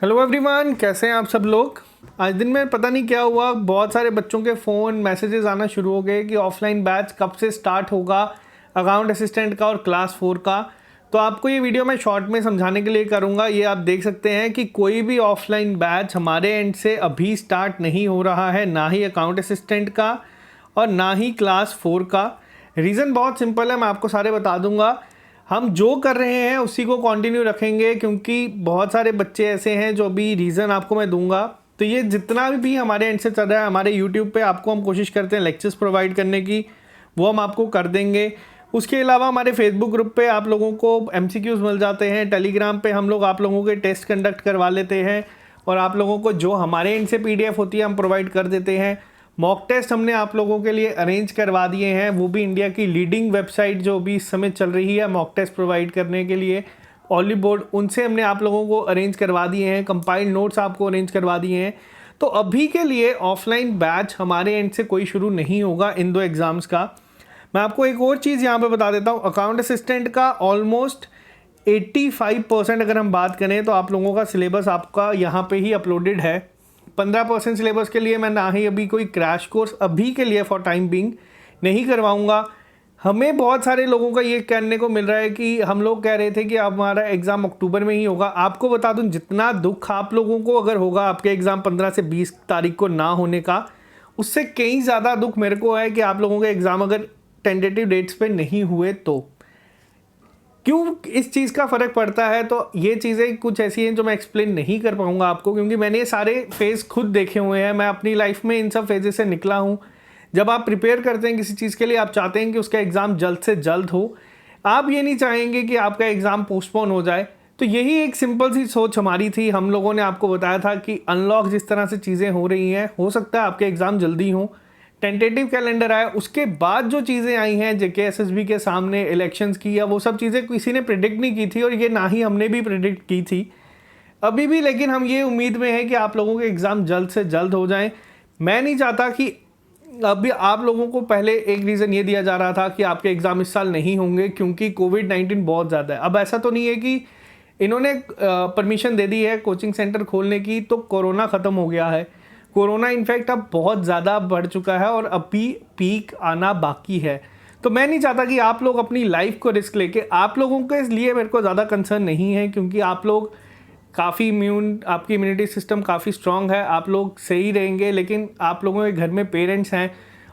Hello everyone, कैसे हैं आप सब लोग। आज दिन में पता नहीं क्या हुआ, बहुत सारे बच्चों के फ़ोन मैसेजेस आना शुरू हो गए कि ऑफलाइन बैच कब से स्टार्ट होगा, अकाउंट असिस्टेंट का और क्लास 4 का। तो आपको ये वीडियो मैं शॉर्ट में समझाने के लिए करूँगा। ये आप देख सकते हैं कि कोई भी ऑफलाइन बैच हमारे एंड से अभी स्टार्ट नहीं हो रहा है, ना ही अकाउंट असिस्टेंट का और ना ही क्लास 4 का। रीज़न बहुत सिंपल है, मैं आपको सारे बता दूंगा। हम जो कर रहे हैं उसी को कंटिन्यू रखेंगे, क्योंकि बहुत सारे बच्चे ऐसे हैं जो भी रीज़न आपको मैं दूंगा। तो ये जितना भी हमारे एंड से चल रहा है, हमारे यूट्यूब पे आपको हम कोशिश करते हैं लेक्चर्स प्रोवाइड करने की, वो हम आपको कर देंगे। उसके अलावा हमारे फेसबुक ग्रुप पे आप लोगों को MCQs मिल जाते हैं। टेलीग्राम पे हम लोग आप लोगों के टेस्ट कंडक्ट करवा लेते हैं और आप लोगों को जो हमारे एंड से PDF होती है हम प्रोवाइड कर देते हैं। मॉक टेस्ट हमने आप लोगों के लिए अरेंज करवा दिए हैं, वो भी इंडिया की लीडिंग वेबसाइट जो भी इस समय चल रही है मॉक टेस्ट प्रोवाइड करने के लिए, ऑली बोर्ड, उनसे हमने आप लोगों को अरेंज करवा दिए हैं। कंपाइल्ड नोट्स आपको अरेंज करवा दिए हैं। तो अभी के लिए ऑफलाइन बैच हमारे एंड से कोई शुरू नहीं होगा इन 2 एग्ज़ाम्स का। मैं आपको एक और चीज़ यहाँ पे बता देता हूँ। अकाउंट असिस्टेंट का ऑलमोस्ट 85% अगर हम बात करें तो आप लोगों का सिलेबस आपका यहाँ पे ही अपलोडेड है। 15% सिलेबस के लिए मैं ना ही अभी कोई क्रैश कोर्स अभी के लिए फॉर टाइम बिंग नहीं करवाऊंगा। हमें बहुत सारे लोगों का ये कहने को मिल रहा है कि हम लोग कह रहे थे कि अब हमारा एग्ज़ाम अक्टूबर में ही होगा। आपको बता दूं, जितना दुख आप लोगों को अगर होगा आपके एग्ज़ाम 15 से 20 तारीख को ना होने का, उससे कहीं ज़्यादा दुख मेरे को है कि आप लोगों के एग्ज़ाम अगर टेंटेटिव डेट्स पे नहीं हुए तो। क्यों इस चीज़ का फ़र्क पड़ता है, तो ये चीज़ें कुछ ऐसी हैं जो मैं एक्सप्लेन नहीं कर पाऊँगा आपको, क्योंकि मैंने ये सारे फेज़ खुद देखे हुए हैं। मैं अपनी लाइफ में इन सब फेजेस से निकला हूँ। जब आप प्रिपेयर करते हैं किसी चीज़ के लिए, आप चाहते हैं कि उसका एग्ज़ाम जल्द से जल्द हो, आप ये नहीं चाहेंगे कि आपका एग्ज़ाम पोस्टपोन हो जाए। तो यही एक सिंपल सी सोच हमारी थी। हम लोगों ने आपको बताया था कि अनलॉक जिस तरह से चीज़ें हो रही हैं, हो सकता है आपके एग्ज़ाम जल्दी हों। टेंटेटिव कैलेंडर आया, उसके बाद जो चीज़ें आई हैं JK SSB के सामने इलेक्शंस की, या वो सब चीज़ें किसी ने प्रिडिक्ट नहीं की थी और ये ना ही हमने भी प्रिडिक्ट की थी अभी भी। लेकिन हम ये उम्मीद में हैं कि आप लोगों के एग्ज़ाम जल्द से जल्द हो जाएं। मैं नहीं चाहता कि अभी आप लोगों को पहले एक रीज़न ये दिया जा रहा था कि आपके एग्ज़ाम इस साल नहीं होंगे क्योंकि कोविड-19 बहुत ज़्यादा है। अब ऐसा तो नहीं है कि इन्होंने परमिशन दे दी है कोचिंग सेंटर खोलने की तो कोरोना ख़त्म हो गया है। कोरोना इनफैक्ट अब बहुत ज़्यादा बढ़ चुका है और अभी पीक आना बाकी है। तो मैं नहीं चाहता कि आप लोग अपनी लाइफ को रिस्क लेके, आप लोगों के लिए मेरे को ज़्यादा कंसर्न नहीं है, क्योंकि आप लोग काफ़ी आपकी इम्यूनिटी सिस्टम काफ़ी स्ट्रांग है, आप लोग सही रहेंगे। लेकिन आप लोगों के घर में पेरेंट्स हैं,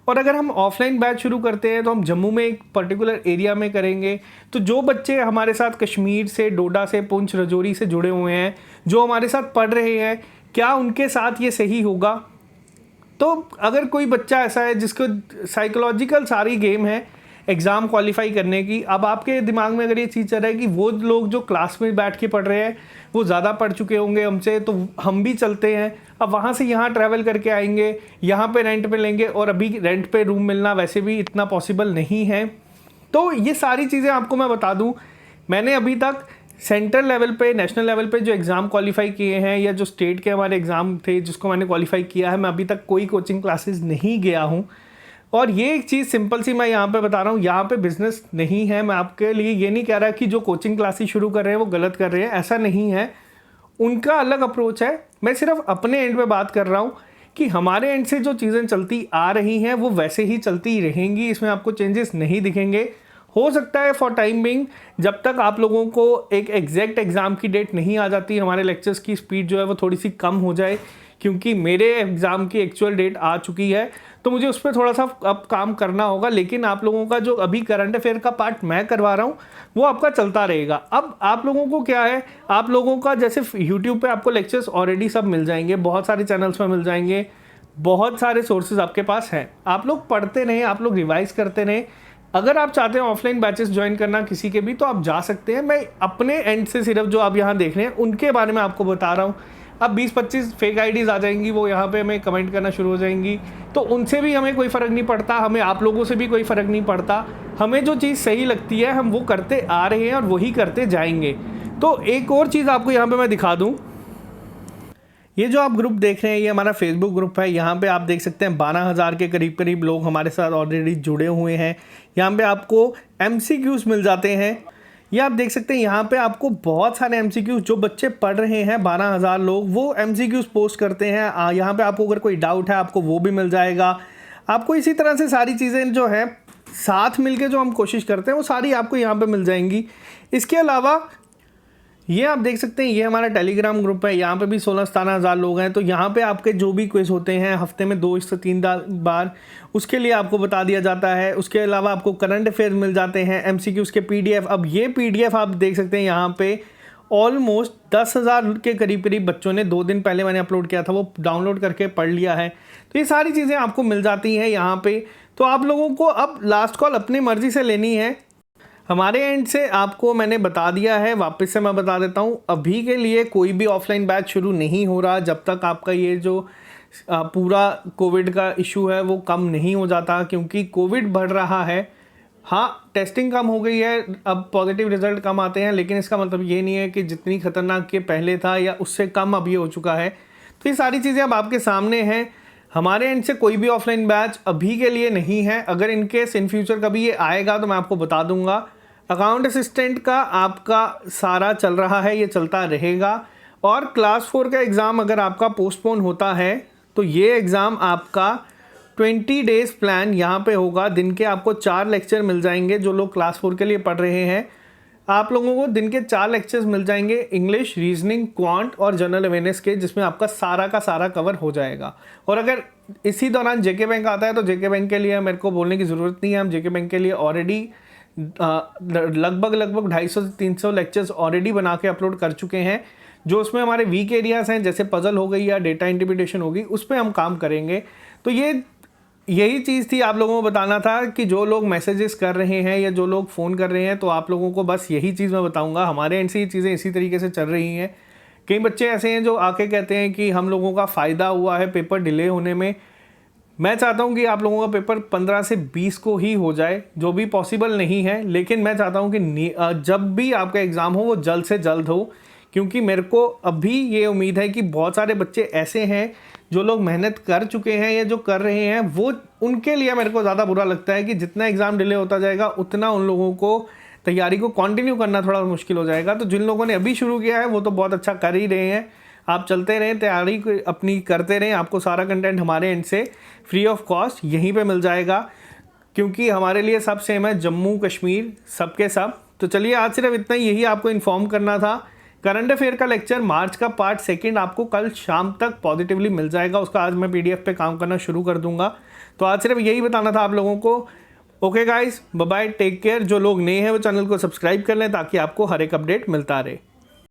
और अगर हम ऑफलाइन बैच शुरू करते हैं तो हम जम्मू में एक पर्टिकुलर एरिया में करेंगे। तो जो बच्चे हमारे साथ कश्मीर से, डोडा से, पुंछ, राजौरी से जुड़े हुए हैं, जो हमारे साथ पढ़ रहे हैं, क्या उनके साथ ये सही होगा? तो अगर कोई बच्चा ऐसा है जिसको साइकोलॉजिकल सारी गेम है एग्ज़ाम क्वालिफाई करने की, अब आपके दिमाग में अगर ये चीज़ चल रहा है कि वो लोग जो क्लास में बैठ के पढ़ रहे हैं वो ज़्यादा पढ़ चुके होंगे हमसे, तो हम भी चलते हैं, अब वहाँ से यहाँ ट्रैवल करके आएंगे, यहाँ पे रेंट पे लेंगे, और अभी रेंट पे रूम मिलना वैसे भी इतना पॉसिबल नहीं है। तो ये सारी चीज़ें आपको मैं बता दूँ, मैंने अभी तक सेंट्रल लेवल पे, नेशनल लेवल पे जो एग्ज़ाम क्वालिफाई किए हैं, या जो स्टेट के हमारे एग्ज़ाम थे जिसको मैंने क्वालिफाई किया है, मैं अभी तक कोई कोचिंग क्लासेस नहीं गया हूँ। और ये एक चीज़ सिंपल सी मैं यहाँ पे बता रहा हूँ, यहाँ पे बिजनेस नहीं है। मैं आपके लिए ये नहीं कह रहा कि जो कोचिंग क्लासेस शुरू कर रहे हैं वो गलत कर रहे हैं, ऐसा नहीं है। उनका अलग अप्रोच है। मैं सिर्फ अपने एंड पे बात कर रहा हूँ कि हमारे एंड से जो चीज़ें चलती आ रही हैं वो वैसे ही चलती ही रहेंगी, इसमें आपको चेंजेस नहीं दिखेंगे। हो सकता है फॉर टाइम बिंग, जब तक आप लोगों को एक एग्जैक्ट एग्ज़ाम की डेट नहीं आ जाती, हमारे लेक्चर्स की स्पीड जो है वो थोड़ी सी कम हो जाए, क्योंकि मेरे एग्ज़ाम की एक्चुअल डेट आ चुकी है तो मुझे उस पर थोड़ा सा अब काम करना होगा। लेकिन आप लोगों का जो अभी करंट अफेयर का पार्ट मैं करवा रहा हूँ वो आपका चलता रहेगा। अब आप लोगों को क्या है, आप लोगों का जैसे यूट्यूब पे आपको लेक्चर्स ऑलरेडी सब मिल जाएंगे, बहुत सारे चैनल्स में मिल जाएंगे, बहुत सारे सोर्सेज आपके पास हैं। आप लोग पढ़ते रहें, आप लोग रिवाइज करते रहें। अगर आप चाहते हैं ऑफलाइन बैचेस ज्वाइन करना किसी के भी, तो आप जा सकते हैं। मैं अपने एंड से सिर्फ जो आप यहाँ देख रहे हैं उनके बारे में आपको बता रहा हूँ। अब 20-25 फेक आईडीज़ आ जाएंगी, वो यहाँ पे हमें कमेंट करना शुरू हो जाएंगी, तो उनसे भी हमें कोई फ़र्क नहीं पड़ता, हमें आप लोगों से भी कोई फ़र्क नहीं पड़ता। हमें जो चीज़ सही लगती है हम वो करते आ रहे हैं और वही करते जाएंगे। तो एक और चीज़ आपको यहाँ पे मैं दिखा दूँ, ये जो आप ग्रुप देख रहे हैं ये हमारा फेसबुक ग्रुप है। यहाँ पे आप देख सकते हैं 12,000 के करीब लोग हमारे साथ ऑलरेडी जुड़े हुए हैं। यहाँ पे आपको MCQs मिल जाते हैं। ये आप देख सकते हैं यहाँ पे आपको बहुत सारे MCQs जो बच्चे पढ़ रहे हैं, 12,000 लोग वो MCQs पोस्ट करते हैं। यहाँ पे आपको अगर कोई डाउट है आपको वो भी मिल जाएगा। आपको इसी तरह से सारी चीज़ें जो है साथ मिलके जो हम कोशिश करते हैं वो सारी आपको यहाँ पे मिल जाएंगी। इसके अलावा ये आप देख सकते हैं ये हमारा टेलीग्राम ग्रुप है, यहाँ पे भी 16-17 लोग हैं। तो यहाँ पे आपके जो भी क्विज होते हैं हफ्ते में 2 से 3 बार, उसके लिए आपको बता दिया जाता है। उसके अलावा आपको करंट अफेयर्स मिल जाते हैं, MCQs के PDF। अब ये PDF आप देख सकते हैं यहाँ पे ऑलमोस्ट 10,000 के करीब बच्चों ने 2 दिन पहले मैंने अपलोड किया था वो डाउनलोड करके पढ़ लिया है। तो ये सारी चीज़ें आपको मिल जाती हैं यहाँ पे। तो आप लोगों को अब लास्ट कॉल अपनी मर्ज़ी से लेनी है। हमारे एंड से आपको मैंने बता दिया है, वापस से मैं बता देता हूँ, अभी के लिए कोई भी ऑफलाइन बैच शुरू नहीं हो रहा जब तक आपका ये जो पूरा कोविड का इशू है वो कम नहीं हो जाता, क्योंकि कोविड बढ़ रहा है। हाँ, टेस्टिंग कम हो गई है, अब पॉजिटिव रिजल्ट कम आते हैं, लेकिन इसका मतलब ये नहीं है कि जितनी खतरनाक के पहले था या उससे कम अब ये हो चुका है। तो ये सारी चीज़ें अब आपके सामने हैं। हमारे एंड से कोई भी ऑफलाइन बैच अभी के लिए नहीं है। अगर इनकेस इन फ्यूचर कभी ये आएगा तो मैं आपको बता दूंगा। अकाउंट असिस्टेंट का आपका सारा चल रहा है, ये चलता रहेगा। और क्लास 4 का एग्ज़ाम अगर आपका पोस्टपोन होता है तो ये एग्ज़ाम आपका 20 डेज़ प्लान यहाँ पे होगा। दिन के आपको 4 लेक्चर मिल जाएंगे। जो लोग क्लास 4 के लिए पढ़ रहे हैं आप लोगों को दिन के 4 लेक्चर्स मिल जाएंगे, इंग्लिश, रीजनिंग, क्वांट और जनरल अवेयरनेस के, जिसमें आपका सारा का सारा कवर हो जाएगा। और अगर इसी दौरान जेके बैंक आता है तो जेके बैंक के लिए मेरे को बोलने की ज़रूरत नहीं है। हम जेके बैंक के लिए ऑलरेडी लगभग 250 से 300 लेक्चर्स ऑलरेडी बना के अपलोड कर चुके हैं। जो उसमें हमारे वीक एरियाज़ हैं जैसे पजल हो गई या डेटा इंटरप्रिटेशन होगी, उस पर हम काम करेंगे। तो यही चीज़ थी आप लोगों को बताना था कि जो लोग मैसेजेस कर रहे हैं या जो लोग फ़ोन कर रहे हैं, तो आप लोगों को बस यही चीज़ मैं बताऊंगा। हमारे एंड से ये चीज़ें इसी तरीके से चल रही हैं। कई बच्चे ऐसे हैं जो आके कहते हैं कि हम लोगों का फ़ायदा हुआ है पेपर डिले होने में। मैं चाहता हूं कि आप लोगों का पेपर 15 से 20 को ही हो जाए, जो भी पॉसिबल नहीं है, लेकिन मैं चाहता हूं कि जब भी आपका एग्ज़ाम हो वो जल्द से जल्द हो, क्योंकि मेरे को अभी ये उम्मीद है कि बहुत सारे बच्चे ऐसे हैं जो लोग मेहनत कर चुके हैं या जो कर रहे हैं, वो उनके लिए मेरे को ज़्यादा बुरा लगता है कि जितना एग्ज़ाम डिले होता जाएगा उतना उन लोगों को तैयारी को कंटिन्यू करना थोड़ा मुश्किल हो जाएगा। तो जिन लोगों ने अभी शुरू किया है वो तो बहुत अच्छा कर ही रहे हैं। आप चलते रहें, तैयारी अपनी करते रहें। आपको सारा कंटेंट हमारे एंड से फ्री ऑफ कॉस्ट यहीं पे मिल जाएगा, क्योंकि हमारे लिए सब सेम है, जम्मू कश्मीर सबके सब। तो चलिए आज सिर्फ इतना ही, यही आपको इन्फॉर्म करना था। करंट अफेयर का लेक्चर मार्च का पार्ट 2 आपको कल शाम तक पॉजिटिवली मिल जाएगा। उसका आज मैं PDF पे काम करना शुरू कर दूंगा। तो आज सिर्फ यही बताना था आप लोगों को। Okay guys, bye bye, take care. जो लोग नए हैं वो चैनल को सब्सक्राइब कर लें ताकि आपको हर एक अपडेट मिलता रहे।